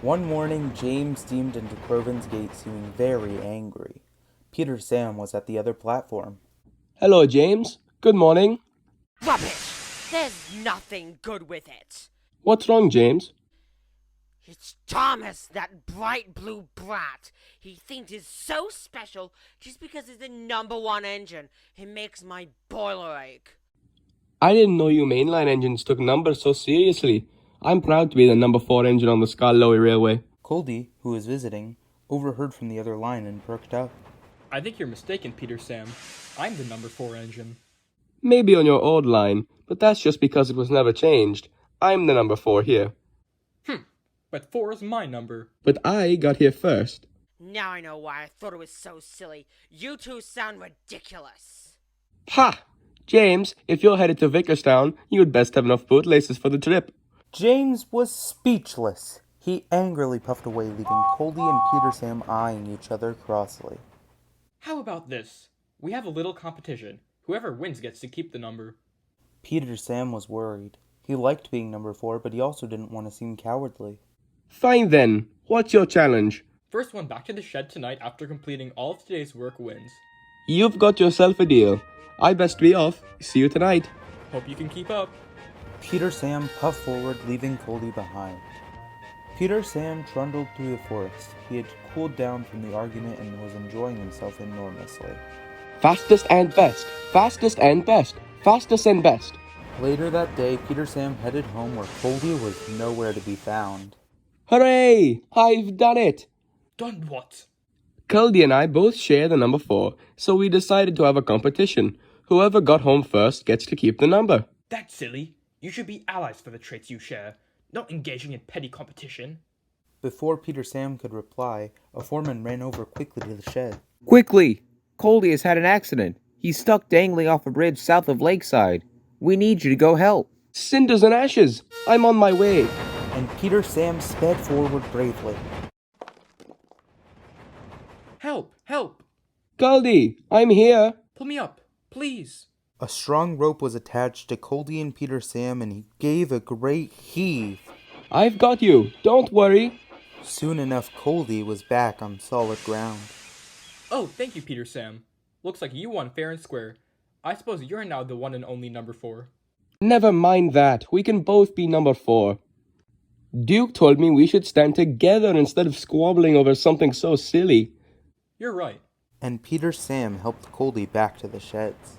One morning, James steamed into Crovan's gate seeming very angry. Peter Sam was at the other platform. Hello, James. Good morning. Rubbish! There's nothing good with it. What's wrong, James? It's Thomas, that bright blue brat. He thinks he's so special just because he's the #1 engine. It makes my boiler ache. I didn't know you mainline engines took numbers so seriously. I'm proud to be the #4 engine on the Skarloey Railway. Coldy, who was visiting, overheard from the other line and perked up. I think you're mistaken, Peter Sam. I'm the #4 engine. Maybe on your old line, but that's just because it was never changed. I'm the #4 here. But 4 is my number. But I got here first. Now I know why I thought it was so silly. You two sound ridiculous. Ha! James, if you're headed to Vickerstown, you would best have enough bootlaces for the trip. James was speechless. He angrily puffed away, leaving Coldy and Peter Sam eyeing each other crossly. How about this? We have a little competition. Whoever wins gets to keep the number. Peter Sam was worried. He liked being #4, but he also didn't want to seem cowardly. Fine then. What's your challenge? First one back to the shed tonight after completing all of today's work wins. You've got yourself a deal. I best be off. See you tonight. Hope you can keep up. Peter Sam puffed forward, leaving Coldy behind. Peter Sam trundled through the forest. He had cooled down from the argument and was enjoying himself enormously. Fastest and best. Fastest and best. Fastest and best. Later that day, Peter Sam headed home where Coldy was nowhere to be found. Hooray! I've done it! Done what? Coldy and I both share the #4, so we decided to have a competition. Whoever got home first gets to keep the number. That's silly. You should be allies for the traits you share, not engaging in petty competition. Before Peter Sam could reply, a foreman ran over quickly to the shed. Quickly! Coldy has had an accident. He's stuck dangling off a bridge south of Lakeside. We need you to go help. Cinders and ashes! I'm on my way. And Peter Sam sped forward bravely. Help! Help! Coldy, I'm here. Pull me up, please. A strong rope was attached to Coldy and Peter Sam, and he gave a great heave. I've got you. Don't worry. Soon enough, Coldy was back on solid ground. Oh, thank you, Peter Sam. Looks like you won fair and square. I suppose you're now the one and only #4. Never mind that. We can both be #4. Duke told me we should stand together instead of squabbling over something so silly. You're right. And Peter Sam helped Coldy back to the sheds.